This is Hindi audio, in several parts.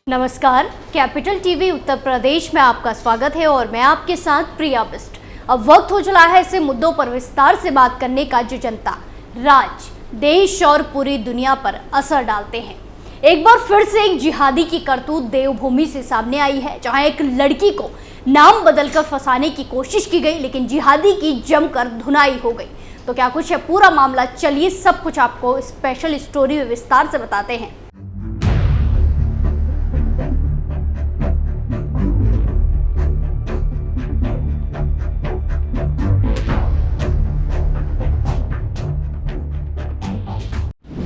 नमस्कार, कैपिटल टीवी उत्तर प्रदेश में आपका स्वागत है और मैं आपके साथ प्रिया बिस्ट। अब वक्त हो चला है ऐसे मुद्दों पर विस्तार से बात करने का जो जनता, राज्य, देश और पूरी दुनिया पर असर डालते हैं। एक बार फिर से एक जिहादी की करतूत देवभूमि से सामने आई है, जहां एक लड़की को नाम बदलकर फंसाने की कोशिश की गई, लेकिन जिहादी की जमकर धुनाई हो गई। तो क्या कुछ है पूरा मामला, चलिए सब कुछ आपको स्पेशल स्टोरी में विस्तार से बताते हैं।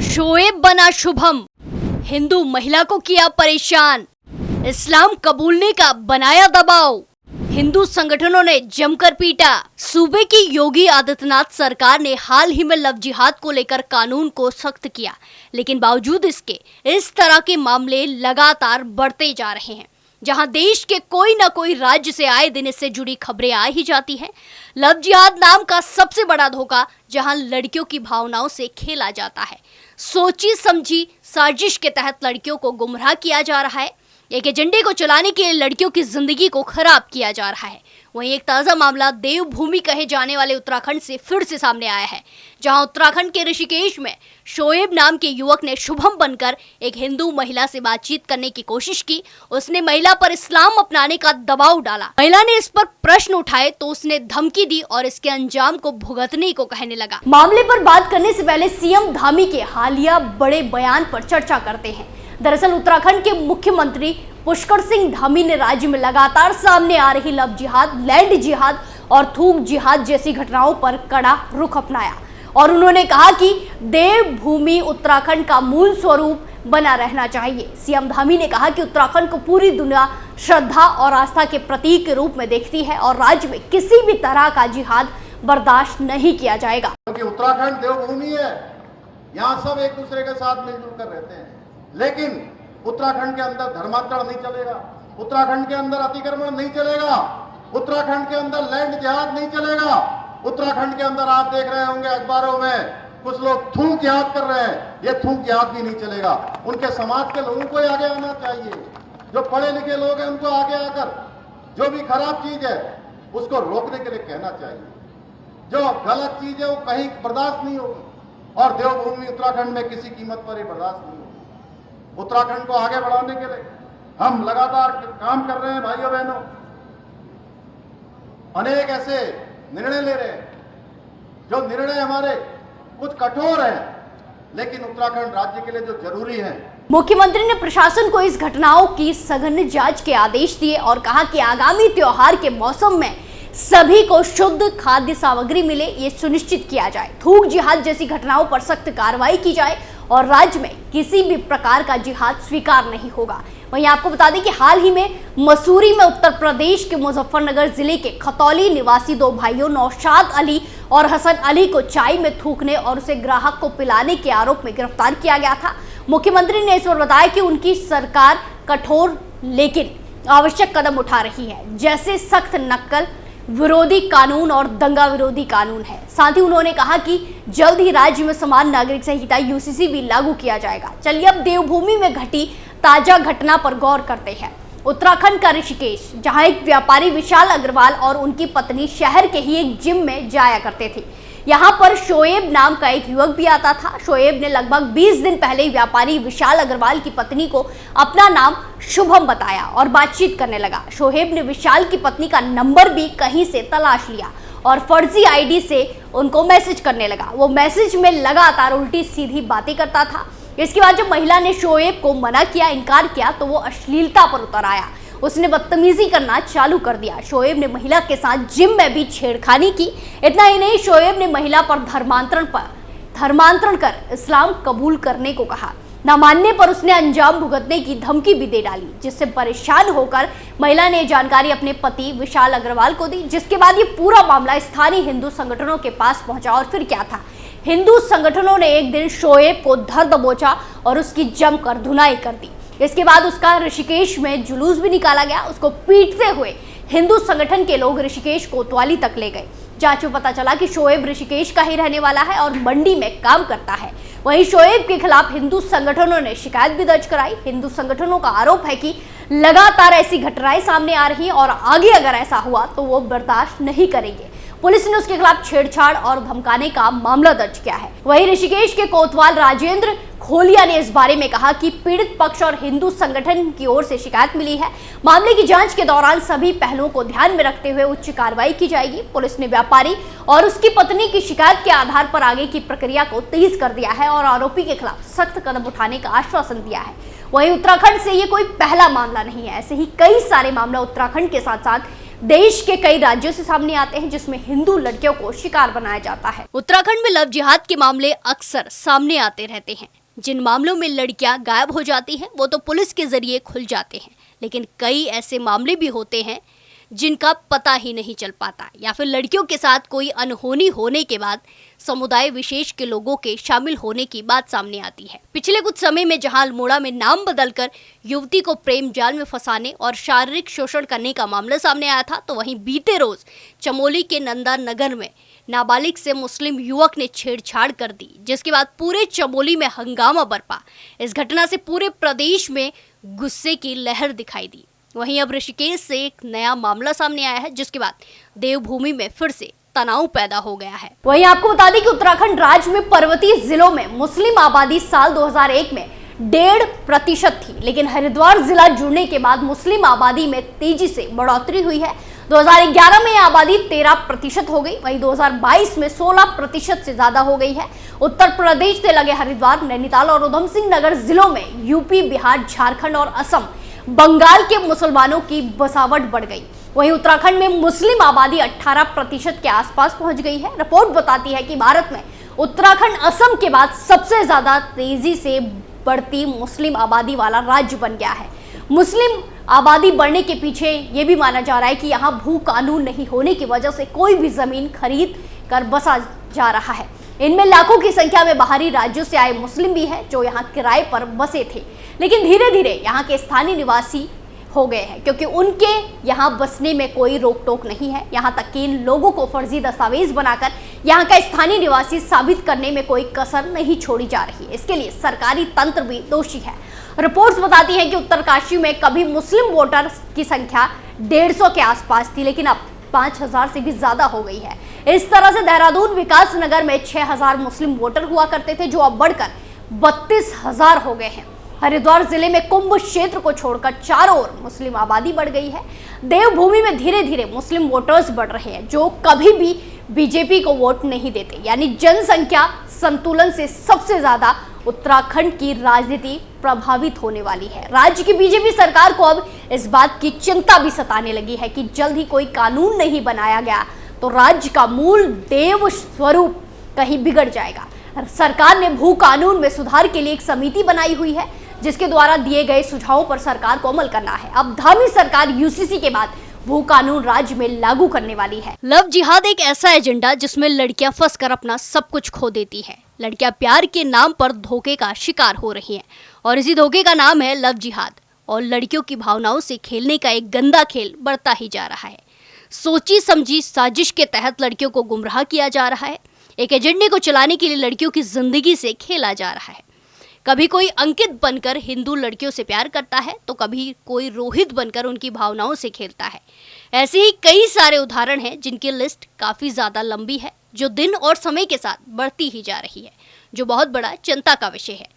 शोएब बना शुभम, हिंदू महिला को किया परेशान, इस्लाम कबूलने का बनाया दबाव, हिंदू संगठनों ने जमकर पीटा। सूबे की योगी आदित्यनाथ सरकार ने हाल ही में लव जिहाद को लेकर कानून को सख्त किया, लेकिन बावजूद इसके इस तरह के मामले लगातार बढ़ते जा रहे हैं, जहां देश के कोई न कोई राज्य से आए दिन इससे जुड़ी खबरें आ ही जाती हैं। लव जिहाद नाम का सबसे बड़ा धोखा, जहां लड़कियों की भावनाओं से खेला जाता है। सोची समझी साजिश के तहत लड़कियों को गुमराह किया जा रहा है। एक एजेंडे को चलाने के लिए लड़कियों की जिंदगी को खराब किया जा रहा है। वहीं एक ताजा मामला देवभूमि कहे जाने वाले उत्तराखंड से फिर से सामने आया है, जहां उत्तराखंड के ऋषिकेश में शोएब नाम के युवक ने शुभम बनकर एक हिंदू महिला से बातचीत करने की कोशिश की। उसने महिला पर इस्लाम अपनाने का दबाव डाला। महिला ने इस पर प्रश्न उठाए तो उसने धमकी दी और इसके अंजाम को भुगतने को कहने लगा। मामले पर बात करने से पहले सीएम धामी के हालिया बड़े बयान पर चर्चा करते हैं। दरअसल उत्तराखंड के मुख्यमंत्री पुष्कर सिंह धामी ने राज्य में लगातार सामने आ रही लव जिहाद, लैंड जिहाद और थूक जिहाद जैसी घटनाओं पर कड़ा रुख अपनाया और उन्होंने कहा कि देवभूमि उत्तराखंड का मूल स्वरूप बना रहना चाहिए। सीएम धामी ने कहा कि उत्तराखंड को पूरी दुनिया श्रद्धा और आस्था के प्रतीक के रूप में देखती है और राज्य में किसी भी तरह का जिहाद बर्दाश्त नहीं किया जाएगा। क्योंकि उत्तराखंड देवभूमि है, यहाँ सब एक दूसरे के साथ मिलजुल कर रहते हैं, लेकिन उत्तराखंड के अंदर धर्मांतरण नहीं चलेगा, उत्तराखंड के अंदर अतिक्रमण नहीं चलेगा, उत्तराखंड के अंदर लैंड जिहाद नहीं चलेगा। उत्तराखंड के अंदर आप देख रहे होंगे अखबारों में कुछ लोग थूक जिहाद कर रहे हैं, ये थूक जिहाद भी नहीं चलेगा। उनके समाज के लोगों को आगे आना चाहिए, जो पढ़े लिखे लोग हैं उनको आगे आकर जो भी खराब चीज है उसको रोकने के लिए कहना चाहिए। जो गलत चीज है वो कहीं बर्दाश्त नहीं होगी और देवभूमि उत्तराखंड में किसी कीमत पर ही बर्दाश्त नहीं होगी। उत्तराखंड को आगे बढ़ाने के लिए हम लगातार काम कर रहे हैं। भाइयों बहनों, अनेक ऐसे निर्णय ले रहे हैं, जो निर्णय हमारे कुछ कठोर हैं, लेकिन उत्तराखंड राज्य के लिए जो जरूरी है। मुख्यमंत्री ने प्रशासन को इस घटनाओं की सघन जांच के आदेश दिए और कहा कि आगामी त्योहार के मौसम में सभी को शुद्ध खाद्य सामग्री मिले, ये सुनिश्चित किया जाए। थूक जिहाद जैसी घटनाओं पर सख्त कार्रवाई की जाए और राज्य में किसी भी प्रकार का जिहाद स्वीकार नहीं होगा। वहीं आपको बता दें कि हाल ही में मसूरी में उत्तर प्रदेश के मुजफ्फरनगर जिले के खतौली निवासी दो भाइयों नौशाद अली और हसन अली को चाय में थूकने और उसे ग्राहक को पिलाने के आरोप में गिरफ्तार किया गया था। मुख्यमंत्री ने इस पर बताया कि उनकी सरकार कठोर लेकिन आवश्यक कदम उठा रही है, जैसे सख्त नक्सल विरोधी कानून और दंगा विरोधी कानून है। साथ ही उन्होंने कहा कि जल्द ही राज्य में समान नागरिक संहिता यूसीसी भी लागू किया जाएगा। चलिए अब देवभूमि में घटी ताजा घटना पर गौर करते हैं। उत्तराखंड का ऋषिकेश, जहां एक व्यापारी विशाल अग्रवाल और उनकी पत्नी शहर के ही एक जिम में जाया करते थे। यहाँ पर शोएब नाम का एक युवक भी आता था। शोएब ने लगभग 20 दिन पहले व्यापारी विशाल अग्रवाल की पत्नी को अपना नाम शुभम बताया और बातचीत करने लगा। शोएब ने विशाल की पत्नी का नंबर भी कहीं से तलाश लिया और फर्जी आईडी से उनको मैसेज करने लगा। वो मैसेज में लगातार उल्टी सीधी बातें करता था। इसके बाद जब महिला ने शोएब को मना किया, इनकार किया, तो वो अश्लीलता पर उतर आया। उसने बदतमीजी करना चालू कर दिया। शोएब ने महिला के साथ जिम में भी छेड़खानी की। इतना ही नहीं, शोएब ने महिला पर धर्मांतरण कर इस्लाम कबूल करने को कहा। न मानने पर उसने अंजाम भुगतने की धमकी भी दे डाली, जिससे परेशान होकर महिला ने जानकारी अपने पति विशाल अग्रवाल को दी। जिसके बाद ये पूरा मामला स्थानीय हिंदू संगठनों के पास पहुंचा और फिर क्या था, हिंदू संगठनों ने एक दिन शोएब को धर दबोचा और उसकी जमकर धुनाई कर दी। इसके बाद उसका ऋषिकेश में जुलूस भी निकाला गया। उसको पीटते हुए हिंदू संगठन के लोग ऋषिकेश कोतवाली तक ले गए। जांच में पता चला कि शोएब ऋषिकेश का ही रहने वाला है और मंडी में काम करता है। वहीं शोएब के खिलाफ हिंदू संगठनों ने शिकायत भी दर्ज कराई। हिंदू संगठनों का आरोप है कि लगातार ऐसी घटनाएं सामने आ रही हैं और आगे अगर ऐसा हुआ तो वो बर्दाश्त नहीं करेंगे। पुलिस ने उसके खिलाफ छेड़छाड़ और धमकाने का मामला दर्ज किया है। वहीं ऋषिकेश के कोतवाल राजेंद्र खोलिया ने इस बारे में कहा कि पीड़ित पक्ष और हिंदू संगठन की ओर से शिकायत मिली है। मामले की जांच के दौरान सभी पहलुओं को ध्यान में रखते हुए उच्च कार्रवाई की जाएगी। पुलिस ने व्यापारी और उसकी पत्नी की शिकायत के आधार पर आगे की प्रक्रिया को तेज कर दिया है और आरोपी के खिलाफ सख्त कदम उठाने का आश्वासन दिया है। वहीं उत्तराखंड से ये कोई पहला मामला नहीं है, ऐसे ही कई सारे मामले उत्तराखंड के साथ साथ देश के कई राज्यों से सामने आते हैं जिसमें हिंदू लड़कियों को शिकार बनाया जाता है। उत्तराखंड में लव जिहाद के मामले अक्सर सामने आते रहते हैं। जिन मामलों में लड़कियां गायब हो जाती हैं वो तो पुलिस के जरिए खुल जाते हैं, लेकिन कई ऐसे मामले भी होते हैं जिनका पता ही नहीं चल पाता या फिर लड़कियों के साथ कोई अनहोनी होने के बाद समुदाय विशेष के लोगों के शामिल होने की बात सामने आती है। पिछले कुछ समय में जहां अल्मोड़ा में नाम बदलकर युवती को प्रेम जाल में फंसाने और शारीरिक शोषण करने का मामला सामने आया था, तो वहीं बीते रोज चमोली के नंदा नगर में नाबालिग से मुस्लिम युवक ने छेड़छाड़ कर दी, जिसके बाद पूरे चमोली में हंगामा बरपा। इस घटना से पूरे प्रदेश में गुस्से की लहर दिखाई दी। वहीं अब ऋषिकेश से एक नया मामला सामने आया है, जिसके बाद देवभूमि में फिर से तनाव पैदा हो गया है। वहीं आपको बता दें कि उत्तराखंड राज्य में पर्वतीय जिलों में मुस्लिम आबादी साल 2001 में 1.5% थी, लेकिन हरिद्वार जिला जुड़ने के बाद मुस्लिम आबादी में तेजी से बढ़ोतरी हुई है। 2011 में आबादी 13% हो गई, वहीं 2022 में 16% से ज्यादा हो गई है। उत्तर प्रदेश से लगे हरिद्वार, नैनीताल और उधम सिंह नगर जिलों में यूपी, बिहार, झारखंड और असम, बंगाल के मुसलमानों की बसावट बढ़ गई। वहीं उत्तराखंड में मुस्लिम आबादी 18% के आसपास पहुंच गई है। रिपोर्ट बताती है कि भारत में उत्तराखंड असम के बाद सबसे ज्यादा तेजी से बढ़ती मुस्लिम आबादी वाला राज्य बन गया है। मुस्लिम आबादी बढ़ने के पीछे ये भी माना जा रहा है कि यहाँ भू कानून नहीं होने की वजह से कोई भी जमीन खरीद कर बसा जा रहा है। इनमें लाखों की संख्या में बाहरी राज्यों से आए मुस्लिम भी हैं जो यहाँ किराए पर बसे थे, लेकिन धीरे धीरे यहाँ के स्थानीय निवासी हो गए हैं क्योंकि उनके यहाँ बसने में कोई रोक टोक नहीं है। यहाँ तक कि इन लोगों को फर्जी दस्तावेज बनाकर यहाँ का स्थानीय निवासी साबित करने में कोई कसर नहीं छोड़ी जा रही है। इसके लिए सरकारी तंत्र भी दोषी है। रिपोर्ट्स बताती हैं कि उत्तरकाशी में कभी मुस्लिम वोटर्स की संख्या 150 के आसपास थी, लेकिन अब 5000 से भी ज्यादा हो गई है। इस तरह से देहरादून विकास नगर में 6000 मुस्लिम वोटर हुआ करते थे, जो अब बढ़कर 32000 हो गए हैं। हरिद्वार जिले में कुंभ क्षेत्र को छोड़कर चारों ओर मुस्लिम आबादी बढ़ गई है। देवभूमि में धीरे धीरे मुस्लिम वोटर्स बढ़ रहे हैं जो कभी भी बीजेपी को वोट नहीं देते, यानी जनसंख्या संतुलन से सबसे ज्यादा उत्तराखंड की राजनीति प्रभावित होने वाली है। राज्य की बीजेपी सरकार को अब इस बात की चिंता भी सताने लगी है कि जल्द ही कोई कानून नहीं बनाया गया तो राज्य का मूल देव स्वरूप कहीं बिगड़ जाएगा। सरकार ने भू कानून में सुधार के लिए एक समिति बनाई हुई है, जिसके द्वारा दिए गए सुझावों पर सरकार को अमल करना है। अब धामी सरकार यूसीसी के बाद भू कानून राज्य में लागू करने वाली है। लव जिहाद एक ऐसा एजेंडा जिसमें लड़कियां फंसकर अपना सब कुछ खो देती हैं। लड़कियां प्यार के नाम पर धोखे का शिकार हो रही हैं और इसी धोखे का नाम है लव जिहाद। और लड़कियों की भावनाओं से खेलने का एक गंदा खेल बढ़ता ही जा रहा है। सोची समझी साजिश के तहत लड़कियों को गुमराह किया जा रहा है। एक एजेंडे को चलाने के लिए लड़कियों की जिंदगी से खेला जा रहा है। कभी कोई अंकित बनकर हिंदू लड़कियों से प्यार करता है तो कभी कोई रोहित बनकर उनकी भावनाओं से खेलता है। ऐसे ही कई सारे उदाहरण हैं जिनकी लिस्ट काफी ज्यादा लंबी है, जो दिन और समय के साथ बढ़ती ही जा रही है, जो बहुत बड़ा चिंता का विषय है,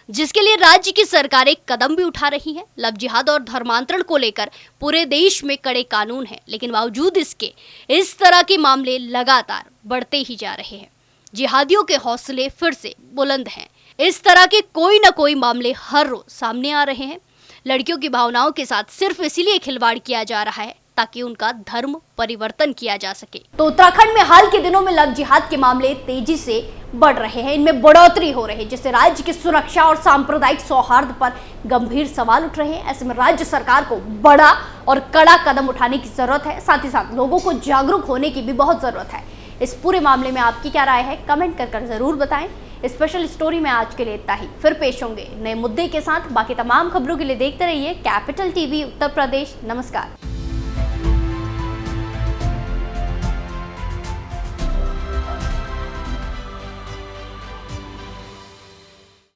जिसके लिए राज्य की सरकारें कदम भी उठा रही है। लव जिहाद और धर्मांतरण को लेकर पूरे देश में कड़े कानून हैं, लेकिन बावजूद इसके इस तरह के मामले लगातार बढ़ते ही जा रहे हैं। जिहादियों के हौसले फिर से बुलंद हैं। इस तरह के कोई न कोई मामले हर रोज सामने आ रहे हैं। लड़कियों की भावनाओं के साथ सिर्फ इसीलिए खिलवाड़ किया जा रहा है ताकि उनका धर्म परिवर्तन किया जा सके। तो उत्तराखंड में हाल के दिनों में लव जिहाद के मामले तेजी से बढ़ रहे हैं, इनमें बढ़ोतरी हो रही है, जिससे राज्य की सुरक्षा और सांप्रदायिक सौहार्द पर गंभीर सवाल उठ रहे हैं। ऐसे में राज्य सरकार को बड़ा और कड़ा कदम उठाने की जरूरत है, साथ ही साथ लोगों को जागरूक होने की भी बहुत जरूरत है। इस पूरे मामले में आपकी क्या राय है, कमेंट कर जरूर बताएं। स्पेशल स्टोरी में आज के लिए इतना ही, फिर पेश होंगे नए मुद्दे के साथ। बाकी तमाम खबरों के लिए देखते रहिए कैपिटल टीवी उत्तर प्रदेश। नमस्कार।